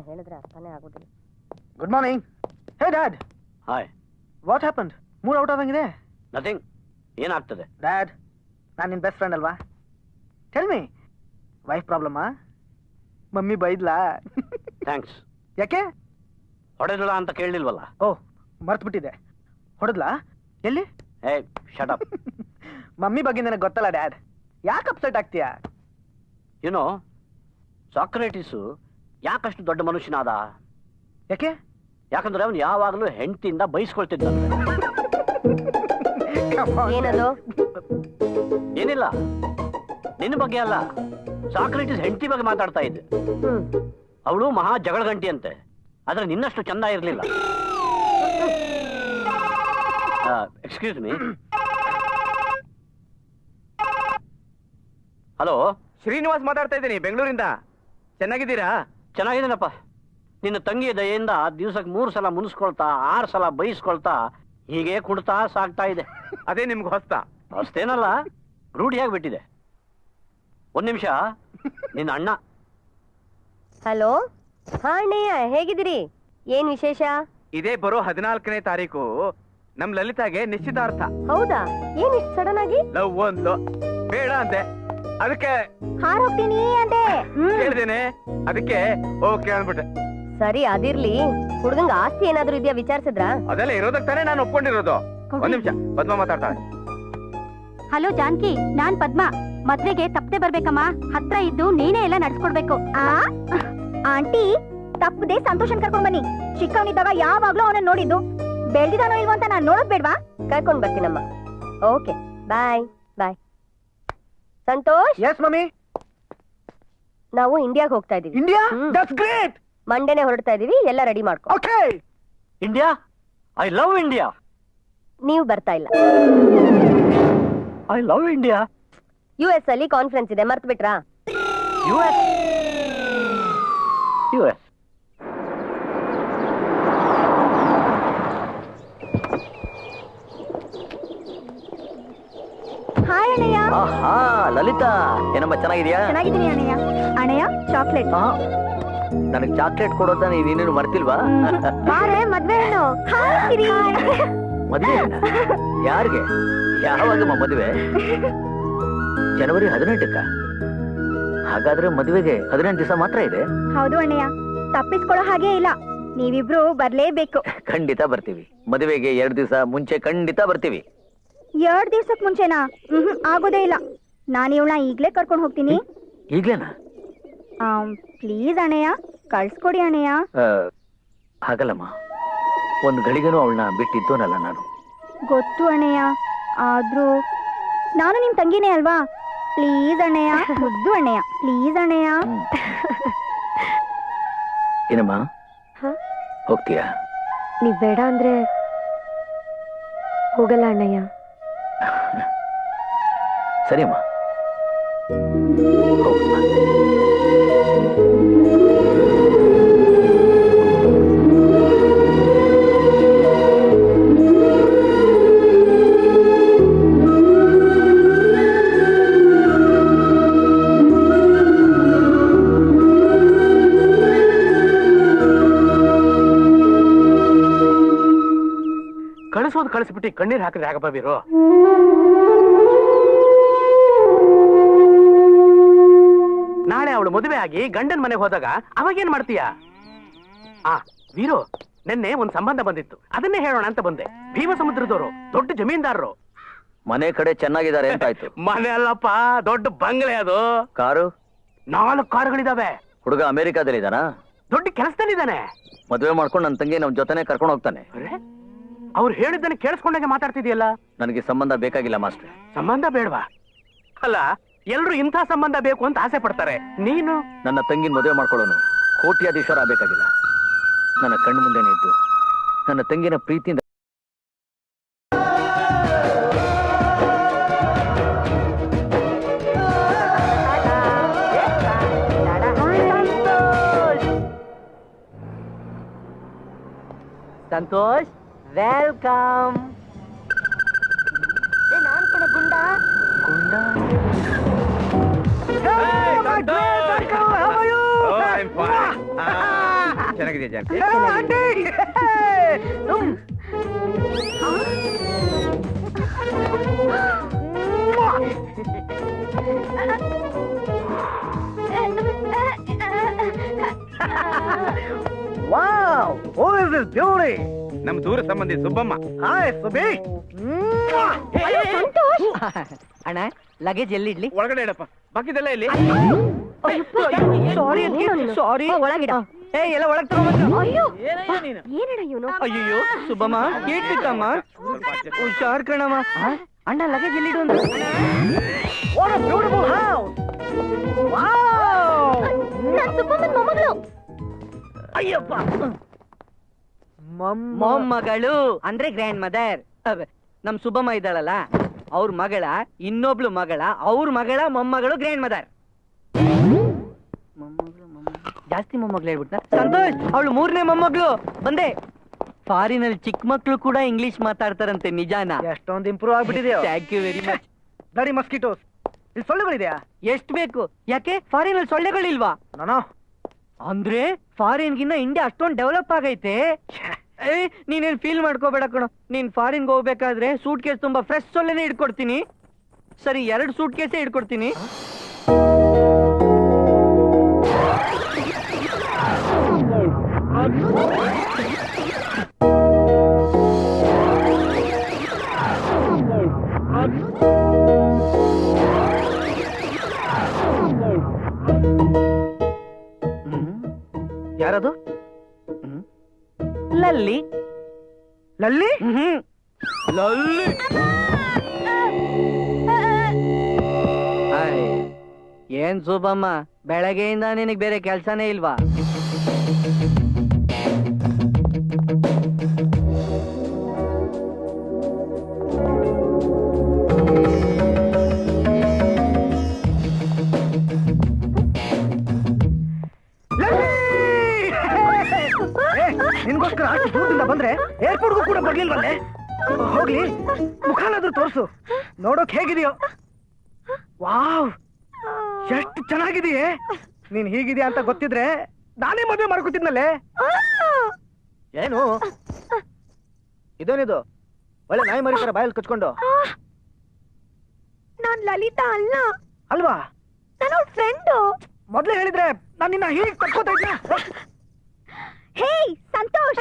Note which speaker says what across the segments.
Speaker 1: ಹೇಳಿದ್ರೆ ಅರ್ಥನೇ ಆಗೋದಿಲ್ಲ.
Speaker 2: Good morning. Hey dad.
Speaker 3: Hi.
Speaker 2: What happened? Mood out ಆದಂಗಿದೆ.
Speaker 3: ನಥಿಂಗ್. ಏನಾಗ್ತದೆ?
Speaker 2: ಡ್ಯಾಡ್, ನಾನು ನಿನ್ನ ಬೆಸ್ಟ್ ಫ್ರೆಂಡ್ ಅಲ್ವಾ? ಟೆಲ್ ಮೀ, ವೈಫ್ ಪ್ರಾಬ್ಲಮಾ? ಮಮ್ಮಿ ಬೈದ್ಲಾ?
Speaker 3: ಥ್ಯಾಂಕ್ಸ್.
Speaker 2: ಯಾಕೆ?
Speaker 3: ಹೊಡೆದಲ್ಲ ಅಂತ ಕೇಳಲಿಲ್ವಲ್ಲ.
Speaker 2: ಓಹ್, ಮರ್ತ್ಬಿಟ್ಟಿದೆ. ಹೊಡೆದ್ಲಾ? ಎಲ್ಲಿ?
Speaker 3: ಹೇ ಶಟ್ ಅಪ್.
Speaker 2: ಮಮ್ಮಿ ಬಗ್ಗೆ ನನಗೆ ಗೊತ್ತಲ್ಲ ಡ್ಯಾಡ್. ಯಾಕೆ ಅಪ್ಸೆಟ್ ಆಗ್ತೀಯಾ?
Speaker 3: ಯುನೋ, ಸಾಕ್ರೇಟಿಸು ಯಾಕಷ್ಟು ದೊಡ್ಡ ಮನುಷ್ಯನಾದ?
Speaker 2: ಯಾಕೆ?
Speaker 3: ಯಾಕಂದ್ರೆ ಅವನು ಯಾವಾಗಲೂ ಹೆಂಡತಿಯಿಂದ ಬೈಸ್ಕೊಳ್ತಿದ್ದಂತೆ.
Speaker 1: ಏನದು?
Speaker 3: ಏನಿಲ್ಲ, ನಿನ್ನ ಬಗ್ಗೆ ಅಲ್ಲ, ಸಾಕ್ರೇಟಿಸ್ ಹೆಂಡತಿ ಬಗ್ಗೆ ಮಾತಾಡ್ತಾ ಇದ್ದೆ. ಅವಳು ಮಹಾ ಜಗಳಗಂಟಿ ಅಂತೆ, ಆದ್ರೆ ನಿನ್ನಷ್ಟು ಚಂದ ಇರಲಿಲ್ಲ. Excuse me. ಹಲೋ,
Speaker 4: ಶ್ರೀನಿವಾಸ್ ಮಾತಾಡ್ತಾ ಇದ್ದೀನಿ, ಬೆಂಗಳೂರಿಂದ. ಚೆನ್ನಾಗಿದ್ದೀರಾ?
Speaker 3: ಚೆನ್ನಾಗಿದ್ದೀನಪ್ಪ. ನಿನ್ನ ತಂಗಿಯ ದಯೆಯಿಂದ ದಿವಸಕ್ಕೆ 3 ಸಲ ಮುನಿಸ್ಕೊಳ್ತಾ 6 ಸಲ ಬೈಸ್ಕೊಳ್ತಾ ಹೀಗೆ ಕುಡ್ತಾ ಸಾಗ್ತಾ ಇದೆ.
Speaker 4: ಅದೇ ನಿಮ್ಗೆ ಹೊಸ್ತ?
Speaker 3: ಅಷ್ಟೇನಲ್ಲ, ರೂಢಿಯಾಗ್ಬಿಟ್ಟಿದೆ. 1 ನಿಮಿಷ, ನಿನ್ನ ಅಣ್ಣ.
Speaker 1: ಹಲೋ. ಹಾ ಅಣ್ಣಯ್ಯ, ಹೇಗಿದ್ದೀರಿ? ಏನ್ ವಿಶೇಷ?
Speaker 4: ಇದೇ ಬರೋ 14ನೇ ತಾರೀಕು ನಮ್ ಲಲಿತಾಗೆ ನಿಶ್ಚಿತಾರ್ಥ.
Speaker 1: ಹೌದಾ? ಏನ್ ಇಷ್ಟು ಸಡನ್ ಆಗಿ?
Speaker 4: ಲವ್ ಒಂದು ಬೇಡ ಅಂತೆ, ಅದಕ್ಕೆ
Speaker 1: ಹಾರೋಗ್ತೀನಿ ಅಂದೆ.
Speaker 4: ಕೇಳಿದೇನೆ, ಅದಕ್ಕೆ ಓಕೆ ಅಂದ್ಬಿಟ್ಟೆ.
Speaker 1: ಸರಿ, ಅದಿರ್ಲಿ. ಹುಡುಗಂಗ ಆಸ್ತಿ ಏನಾದ್ರು ಇದೆಯಾ ವಿಚಾರಿಸಿದ್ರ?
Speaker 4: ಅದೆಲ್ಲ ಇರೋದಕ್ಕೆ ತಾನೇ ನಾನು ಒಪ್ಕೊಂಡಿರೋದು. 1 ನಿಮಿಷ, ಪದ್ಮ ಮಾತಾಡ್ತಾಳೆ.
Speaker 5: ಹಲೋ ಜಾನ್ಕಿ, ನಾನ್ ಪದ್ಮ. ಮದ್ವೆಗೆ ತಪ್ಪದೆ ಬರ್ಬೇಕಮ್ಮ. ಹತ್ರ ಇದ್ದು ನೀನೇ ಎಲ್ಲ ನಡ್ಸ್ಕೊಡ್ಬೇಕು.
Speaker 6: ಆಂಟಿ, ತಪ್ಪದೆ ಸಂತೋಷನ್ ಕರ್ಕೊಂಡ್ ಬನ್ನಿ. ಚಿಕ್ಕವನಿದ್ದಾಗ ಯಾವಾಗ್ಲೂ ಅವನ ನೋಡಿದ್ದು, ಬೆಳ್ದಿದಾನೋ ಇಲ್ವೋ ಅಂತ ನಾನ್ ನೋಡೋದ್ ಬೇಡ್ವಾ?
Speaker 1: ಕರ್ಕೊಂಡ್ ಬರ್ತೀನಮ್ಮ. Okay, bye bye. Santosh.
Speaker 2: Yes mummy.
Speaker 1: ನಾವು ಇಂಡಿಯಾಗೆ ಹೋಗ್ತಾ ಇದೀವಿ.
Speaker 2: ಇಂಡಿಯಾ? That's great.
Speaker 1: ಮಂಡೇನೆ ಹೊರಡ್ತಾ ಇದೀವಿ, ಎಲ್ಲ ರೆಡಿ ಮಾಡ್ಕೊ.
Speaker 2: Okay.
Speaker 3: India? I love India.
Speaker 1: ನೀವು ಬರ್ತಾ ಇಲ್ಲ.
Speaker 3: I love India.
Speaker 1: US ಅಲ್ಲಿ ಕಾನ್ಫರೆನ್ಸ್ ಇದೆ, ಮರ್ತ್ ಬಿಟ್ರಾ?
Speaker 3: US.
Speaker 6: ಹಾಯ್ ಅಣ್ಣಯ್ಯ.
Speaker 3: ಆಹಾ, ಲಲಿತಾ, ಏನಮ್ಮ ಚೆನ್ನಾಗಿದ್ಯಾ?
Speaker 6: ಚೆನ್ನಾಗಿದ್ದೀನಿ ಅಣ್ಣಯ್ಯ. ಅಣ್ಣಯ್ಯ, ಚಾಕ್ಲೇಟ್.
Speaker 3: ನನಗೆ ಚಾಕ್ಲೇಟ್ ಕೊಡೋದ ನೀನೇನು ಮರ್ತಿಲ್ವಾ?
Speaker 6: ಬಾರೆ ಮದ್ವೆ ಹೆಣ್ಣು. ಹಾಯ್ ಸಿರಿ.
Speaker 3: ಮದುವೆ? ಯಾರಿಗೆ? ಯಾವಾಗಮ್ಮ ಮದುವೆ? ಜನವರಿ 18ಕ್ಕ? ಹಾಗಾದ್ರೆ ಮದುವೆಗೆ 18 ದಿವಸ ಮಾತ್ರ ಇದೆ.
Speaker 6: ಹೌದು ಅಣ್ಣಯ್ಯ, ತಪ್ಪಿಸ್ಕೊಳ್ಳೋ ಹಾಗೆ ಇಲ್ಲ. ನೀವಿಬ್ರು ಬರ್ಲೇಬೇಕು.
Speaker 3: ಖಂಡಿತ ಬರ್ತೀವಿ. ಮದುವೆಗೆ 2 ದಿವಸ ಮುಂಚೆ ಖಂಡಿತ ಬರ್ತೀವಿ.
Speaker 6: 2 ದಿವ್ಸಕ್ ಮುಂಚೆನಾ? ಆಗೋದೇ ಇಲ್ಲ. ನಾನು ಇವಳನ್ನ ಈಗ್ಲೇ ಕರ್ಕೊಂಡು ಹೋಗ್ತೀನಿ.
Speaker 3: ಈಗ್ಲೇನಾ?
Speaker 6: ಪ್ಲೀಸ್ ಅಣ್ಣಯ್ಯ, ಕಳ್ಸ್ಕೊಡಿ ಅಣ್ಣಯ್ಯ.
Speaker 3: ಹಾಗಲ್ಲಮ್ಮ, ಒಂದು ಗಳಿಗೆನೂ ಅವಳನ್ನ ಬಿಟ್ಟಿದ್ದೋನಲ್ಲ ನಾನು.
Speaker 6: ಗೊತ್ತು ಅಣ್ಣಯ್ಯ, ಆದ್ರೂ ನಾನು ನಿಮ್ ತಂಗಿನೇ ಅಲ್ವಾ? ಪ್ಲೀಸ್ ಅಣ್ಣಯ್ಯ, ಮುದ್ದು ಅಣ್ಣಯ್ಯ, ಪ್ಲೀಸ್ ಅಣ್ಣಯ್ಯ.
Speaker 3: ಏನಮ್ಮ, ಹೋಗ್ತೀಯಾ?
Speaker 1: ನೀವ್ ಬೇಡ ಅಂದ್ರೆ ಹೋಗಲ್ಲ ಅಣ್ಣಯ್ಯ.
Speaker 3: ಸರಿಯಮ್ಮ,
Speaker 4: ಕಳಿಸೋದು ಕಳಿಸ್ಬಿಟ್ಟು ಕಣ್ಣೀರ್ ಹಾಕಿದ್ರೆ ಆಗಪ್ಪ ಬೀರು. ನಾಳೆ ಅವಳು ಮದುವೆ ಆಗಿ ಗಂಡನ ಮನೆಗೆ ಹೋದಾಗ ಅವಾಗೇನ್ ಮಾಡ್ತೀಯ? ವೀರು, ನಿನ್ನೆ ಒಂದ್ ಸಂಬಂಧ ಬಂದಿತ್ತು, ಅದನ್ನೇ ಹೇಳೋಣ ಅಂತ ಬಂದೆ. ಭೀಮ ಸಮುದ್ರದವರು, ದೊಡ್ಡ ಜಮೀನ್ದಾರರು.
Speaker 3: ಮನೆ ಕಡೆ ಚೆನ್ನಾಗಿದ್ದಾರೆ ಅಂತ ಆಯ್ತು.
Speaker 4: ಮನೆ ಅಲ್ಲಪ್ಪ, ದೊಡ್ಡ ಬಂಗ್ಲೆ ಅದು.
Speaker 3: ಕಾರು?
Speaker 4: 4 ಕಾರುಗಳಿದಾವೆ.
Speaker 3: ಹುಡುಗ ಅಮೆರಿಕಾದಲ್ಲಿದ್ದಾನಾ?
Speaker 4: ದೊಡ್ಡ ಕೆಲಸದಲ್ಲಿದ್ದಾನೆ.
Speaker 3: ಮದುವೆ ಮಾಡ್ಕೊಂಡು ನನ್ನ ತಂಗಿ ನಮ್ ಜೊತೆನೆ ಕರ್ಕೊಂಡು ಹೋಗ್ತಾನೆ.
Speaker 4: ಅವ್ರು ಹೇಳಿದ್ದನ್ನ ಕೇಳಿಸ್ಕೊಂಡಾಗೆ ಮಾತಾಡ್ತಿದ್ಯಲ್ಲ.
Speaker 3: ನನಗೆ ಸಂಬಂಧ ಬೇಕಾಗಿಲ್ಲ ಮಾಸ್ಟರ್.
Speaker 4: ಸಂಬಂಧ ಬೇಡವಾ? ಅಲ್ಲ, ಎಲ್ರು ಇಂಥ ಸಂಬಂಧ ಬೇಕು ಅಂತ ಆಸೆ ಪಡ್ತಾರೆ. ನೀನು?
Speaker 3: ನನ್ನ ತಂಗಿನ ಮದುವೆ ಮಾಡ್ಕೊಳ್ಳೋನು ಕೋಟ್ಯಾಧೀಶ್ವರ ಆಗ್ಬೇಕಾಗಿಲ್ಲ. ನನ್ನ ಕಣ್ಣು ಮುಂದೆನೇ ಇದ್ದು ನನ್ನ ತಂಗಿನ ಪ್ರೀತಿಯಿಂದ
Speaker 2: ಸಂತೋಷ್, ವೆಲ್ಕಮ್. ನಾನು ಕೂಡ ಗುಂಡ.
Speaker 7: ಚೆನ್ನಾಗಿದೆ Janaki.
Speaker 2: Wow, who is this beauty?
Speaker 7: ನಮ್ ದೂರ ಸಂಬಂಧಿ ಸುಬ್ಬಮ್ಮ.
Speaker 2: ಹಾಯ್ ಸುಬಿ.
Speaker 8: ಅಣ್ಣ ಲಗೇಜ್ ಎಲ್ಲಿ ಇಡ್ಲಿ?
Speaker 7: ಒಳಗಡೆ ಇಡಪ್ಪ, ಬಾಕಿದೆಲ್ಲ ಇಲ್ಲಿ.
Speaker 8: ಸಾರಿ ಸಾರಿ,
Speaker 1: ಒಳಗಿಡ.
Speaker 8: ಏ ಎಲ್ಲ ಒಳಗ್ ತಗೊಂಡ್ಬಂದ್ರು.
Speaker 1: ಏನಣ್ಣ ಇವನು?
Speaker 8: ಅಯ್ಯೋ ಸುಬ್ಬಮ್ಮ ಕೇಳ್ತಿತ್ತಮ್ಮ, ಹುಷಾರ್ ಕಣಮ್ಮ. ಅಣ್ಣ ಲಗೇಜ್ ಎಲ್ಲಿಡು ಅಂದ್ರೆ
Speaker 2: What a beautiful house. Wow.
Speaker 1: ನಾನ್ ಸುಬ್ಬಮ್ಮನ್ ಮೊಮ್ಮಗಳು.
Speaker 2: ಅಯ್ಯಪ್ಪ.
Speaker 8: ಮೊಮ್ಮಗಳು ಅಂದ್ರೆ ಗ್ರ್ಯಾಂಡ್ ಮದರ್. ನಮ್ ಸುಬ್ಬಮ್ಮ ಇದ್ದಾಳಲ್ಲ, ಅವ್ರ ಮಗಳ ಇನ್ನೊಬ್ಳು ಮಗಳ, ಅವ್ರ ಮಗಳ ಮೊಮ್ಮಗಳು ಗ್ರ್ಯಾಂಡ್ ಮದರ್. ಜಾಸ್ತಿ ಮೊಮ್ಮಗಳು ಹೇಳ್ಬಿಟ್ಟ. ಸಂತೋಷ್, ಅವಳು 3ನೇ ಮೊಮ್ಮಗಳು. ಬಂದೆ. ಫಾರಿನಲ್ಲಿ ಚಿಕ್ಕ ಮಕ್ಳು ಕೂಡ ಇಂಗ್ಲಿಷ್ ಮಾತಾಡ್ತಾರಂತೆ, ನಿಜಾನ?
Speaker 2: ಎಷ್ಟೊಂದು ಇಂಪ್ರೂವ್ ಆಗ್ಬಿಟ್ಟಿದೆಯೋ.
Speaker 8: Thank you very much.
Speaker 2: Bloody mosquitoes. ಇಲ್ಲಿ ಸೊಳ್ಳೆಗಳಿದೆಯಾ?
Speaker 8: ಎಷ್ಟು ಬೇಕು? ಯಾಕೆ ಫಾರಿನಲ್ಲಿ ಸೊಳ್ಳೆಗಳಿಲ್ವಾ?
Speaker 2: ನಾನು
Speaker 8: ಅಂದ್ರೆ ಫಾರಿನ್ಗಿನ್ನ ಇಂಡಿಯಾ ಅಷ್ಟೊಂದು ಡೆವಲಪ್ ಆಗೈತೆ. ನೀನೇನ್ ಫೀಲ್ ಮಾಡ್ಕೋಬೇಡ ಕಣೋ. ನೀನ್ ಫಾರಿನ್ಗೆ ಹೋಗ್ಬೇಕಾದ್ರೆ ಸೂಟ್ ಕೇಸ್ ತುಂಬಾ ಫ್ರೆಶ್ ಸೊಳ್ಳೆನೆ ಇಟ್ಕೊಡ್ತೀನಿ. ಸರಿ, 2 ಸೂಟ್ ಕೇಸೇ ಇಟ್ಕೊಡ್ತೀನಿ.
Speaker 2: ಯಾರದು?
Speaker 8: ಲಲ್ಲಿ.
Speaker 2: ಲಲ್ಲಿ?
Speaker 8: ಲಲ್ಲಿ. ಏನ್ ಸುಬ್ಬಮ್ಮ, ಬೆಳಗ್ಗೆಯಿಂದ ನಿನಗ್ ಬೇರೆ ಕೆಲ್ಸನೇ ಇಲ್ವಾ?
Speaker 2: ನಿನ್ಗೋಸ್ಕರ ಅಷ್ಟು ದೂರದಿಂದ ಬಂದ್ರೆ ಏರ್ಪೋರ್ಟ್ಗೂ ಕೂಡ ಬರ್ಲಿಲ್ವಲ್ಲೇ? ಹೋಗ್ಲಿ, ಮುಖಾನಾದ್ರೂ ತೋರ್ಸು, ನೋಡೋಕ್ ಹೇಗಿದೆಯೋ. ವಾವ್, ಎಷ್ಟು ಚೆನ್ನಾಗಿದೆಯೇ. ನೀನ್ ಹೀಗಿದೆಯಾ ಅಂತ ಗೊತ್ತಿದ್ರೆ ನಾನೇ ಮದುವೆ ಮಾಡ್ಕೊತಿದ್ನಲ್ಲೇ. ಏನು ಇದೇನಿದು ಒಳ್ಳೆ ನಾಯಿ ಮರಿತರ ಬಾಯಲ್ಲಿ ಕಚ್ಕೊಂಡು?
Speaker 6: ನಾನ್ ಲಲಿತಾ ಅಲ್ಲ.
Speaker 2: ಅಲ್ವಾ?
Speaker 6: ನನ್ನ ಫ್ರೆಂಡು.
Speaker 2: ಮೊದ್ಲೇ ಹೇಳಿದ್ರೆ ನಾನು ನಿನ್ನ ಹೀಗೆ ಕಟ್ಕೋತಾ ಇದ್ದೆ.
Speaker 6: ಹೇ ಸಂತೋಷ್,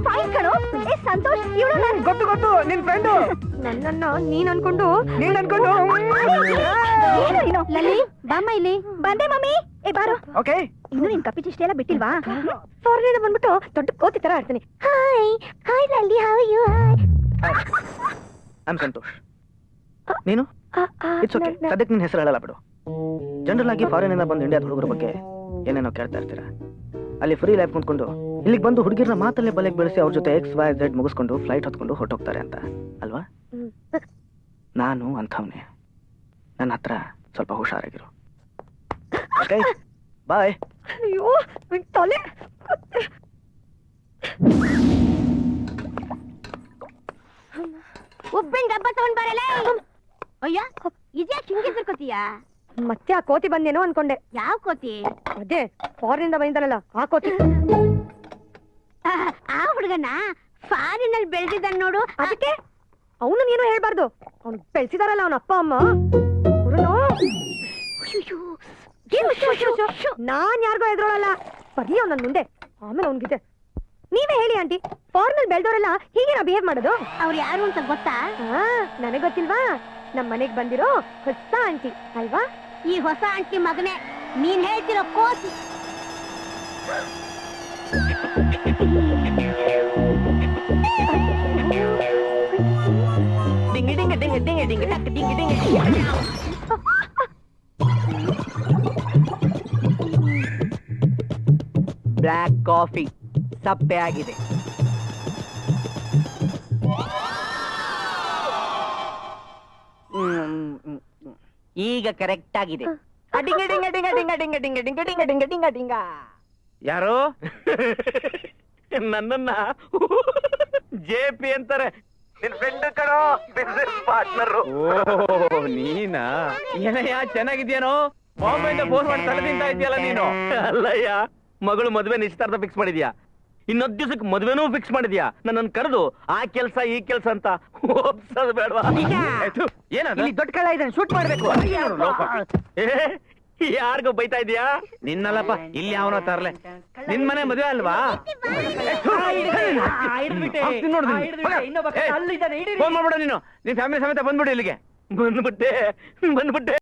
Speaker 6: ಫೈನ್ ಕಣೋ. ಏ ಸಂತೋಷ್, ಇವಳು ನಾನು.
Speaker 2: ಗೊತ್ತು ಗೊತ್ತು, ನಿನ್ ಫ್ರೆಂಡು.
Speaker 6: ನನ್ನನ್ನ ನೀನ್ ಅನ್ಕೊಂಡು
Speaker 5: ಏನು ನೀನು? ಲಲ್ಲಿ ಬಾಮ್ಮ ಇಲ್ಲಿ.
Speaker 6: ಬಂದೆ ಮಮ್ಮಿ. ಏ ಬಾರೋ.
Speaker 2: ಓಕೆ.
Speaker 6: ಇನ್ನು ನಿನ್ ಕಪ್ಪಿ ಚಿಷ್ಟೆ ಎಲ್ಲ ಬಿಟ್ಟಿಲ್ವಾ? ಫಾರಿನಿಂದ ಬಂದ್ಬಿಟ್ಟು ದೊಡ್ಡ ಕೋತಿ ತರ ಆಡ್ತೀನಿ. Hi hi Lalli, how are you?
Speaker 2: I am Santosh. ನೀನು? ಇಟ್ಸ್ ಓಕೆ, ಸದ್ಯಕ್ಕೆ ನಿನ್ನ ಹೆಸರು ಹೇಳಲ್ಲ ಬಿಡು. ಜನರಲ್ ಆಗಿ ಫಾರಿನಿಂದ ಬಂದು ಇಂಡಿಯಾದ ಹುಡುಗರ ಬಗ್ಗೆ ಏನೇನೋ ಕೇಳ್ತಾ ಇರ್ತೀರಾ. ಅಲ್ಲಿ ಫ್ರೀ ಲೈಫ್ ಕುಂತ್ಕೊಂಡು ಇಲ್ಲಿಗೆ ಬಂದು ಹುಡುಗಿರನ್ನ ಮಾತಲ್ಲೇ ಬಲೆಗೆ ಬೆಳೆಸಿ ಅವ್ರ ಜೊತೆ XYZ ಮುಗಿಸ್ಕೊಂಡು ಫ್ಲೈಟ್ ಹೊತ್ಕೊಂಡು ಹೊರಟೋಗ್ತಾರೆ ಅಂತ ಅಲ್ವಾ? ನಾನು ಅಂಥವ್ನೆ. ನನ್ನ ಹತ್ರ ಸ್ವಲ್ಪ ಹುಷಾರಾಗಿರು. ಓಕೆ, ಬಾಯ್.
Speaker 6: ಅಯ್ಯೋ ತಲೆ.
Speaker 1: ಉಪ್ಪಿನ ಡಬ್ಬ ತಗೊಂಡ್ ಬರಲ್ಲ. ಅಯ್ಯ, ಇದ್ಯಾಕೆ ಹಿಂಗೆ ತಿರ್ಕೋತೀಯ?
Speaker 6: ಮತ್ತೆ ಆ ಕೋತಿ ಬಂದೇನೋ ಅನ್ಕೊಂಡೆ.
Speaker 1: ಯಾವ ಕೋತಿ?
Speaker 6: ಅದೇ ಫಾರಿನಿಂದ ಬಂದಲ್ಲ ಆ ಕೋತಿ.
Speaker 1: ಆ ಹುಡುಗನ ಫಾರಿನಲ್ಲಿ ಬೆಳೆದಿದ್ದಾನೆ ನೋಡು.
Speaker 6: ಅದಕ್ಕೆ ಅವನು ನೀನು ಹೇಳ್ಬಾರ್ದು. ಅವ್ನು ಬೆಳೆಸಿದಾರಲ್ಲ ಅವನ ಅಪ್ಪ ಅಮ್ಮ. ನಾನ್ ಯಾರಿಗೋ ಎದುರೋಳಲ್ಲ. ಬರ್ಲಿ ಅವ್ನ ಮುಂದೆ, ಆಮೇಲೆ ಅವ್ನಿಗಿದೆ. ನೀವೇ ಹೇಳಿ ಆಂಟಿ, ಫಾರಿನಲ್ಲಿ ಬೆಳೆದವರೆಲ್ಲ ಹೀಗೆ ಬಿಹೇವ್ ಮಾಡೋದು?
Speaker 1: ಅವ್ರು ಯಾರು ಅಂತ ಗೊತ್ತಾ?
Speaker 6: ನನಗೆ ಗೊತ್ತಿಲ್ವಾ? ನಮ್ ಮನೆಗ್ ಬಂದಿರೋ ಹೊಸ ಆಂಟಿ ಅಲ್ವಾ?
Speaker 1: ಈ ಹೊಸ ಆಂಟಿ ಮಗನೇ ನೀನ್ ಹೇಳ್ತಿರೋ ಕೋತಿ.
Speaker 8: Dinghy dinghy dinghy dinghy dinghy ಟಕ್ ಡಿಂಗಿ ಡಿಂಗಿ. ಬ್ಲ್ಯಾಕ್ ಕಾಫಿ ಸಪ್ಪೆ ಆಗಿದೆ. ಈಗ ಕರೆಕ್ಟ್ ಆಗಿದೆ. ಡಿಂಗ ಡಿಂಗ ಡಿಂಗ ಡಿಂಗ ಡಿಂಗ ಡಿಂಗ ಡಿಂಗ ಡಿಂಗ ಡಿಂಗ ಡಿಂಗ ಡಿಂಗ.
Speaker 4: ಯಾರು ನನ್ನನ್ನ JP ಅಂತಾರೆ? ನಿನ್ ಫ್ರೆಂಡ್ ಕಣೋ, ಬಿಸ್ನೆಸ್ ಪಾರ್ಟ್ನರ್.
Speaker 7: ಓ ನೀನಾ? ಏನಯ್ಯ ಚೆನ್ನಾಗಿದ್ಯೇನೋ? ಬಾಂಬೆಯಿಂದ ಫೋನ್ ಮಾಡಿ ತಲೆ ತಿಂತಾ ಇದೆಯಲ್ಲ ನೀನು.
Speaker 4: ಅಲ್ಲಯ್ಯ, ಮಗಳು ಮದ್ವೆ ನಿಶ್ಚಿತಾರ್ಥ ಫಿಕ್ಸ್ ಮಾಡಿದ್ಯಾ, ಇನ್ನೊಂದ್ ದಿವಸಕ್ಕೆ ಮದ್ವೆನೂ ಫಿಕ್ಸ್ ಮಾಡಿದ್ಯಾ. ನನ್ನನ್ನು ಕರೆದು ಆ ಕೆಲ್ಸ ಈ ಕೆಲ್ಸ ಅಂತ ಒಪ್ಸೋದು ಬೇಡವಾ?
Speaker 7: ಏನದು?
Speaker 8: ಇಲ್ಲಿ ದೊಡ್ಡ ಕಳ್ಳ ಇದ್ದಾನೆ, ಶೂಟ್ ಮಾಡ್ಬೇಕು.
Speaker 4: ಯಾರಿಗೂ ಬೈತಾ ಇದೀಯಾ?
Speaker 7: ನಿನ್ನಲ್ಲಪ್ಪ, ಇಲ್ಲಿ ಅವನ ತರ್ಲೆ. ನಿನ್ ಮನೆ ಮದುವೆ ಅಲ್ವಾ?
Speaker 8: ಇನ್ನೊಬ್ಬ ಅಲ್ಲಿದ್ದಾನೆ, ಹಿಡೀರಿ.
Speaker 7: ಫೋನ್ ಮಾಡ್ಬಿಡ ನೀನು, ನಿನ್ ಫ್ಯಾಮಿಲಿ ಸಮೇತ ಬಂದ್ಬಿಡು ಇಲ್ಲಿಗೆ.
Speaker 4: ಬಂದ್ಬಿಟ್ಟೆ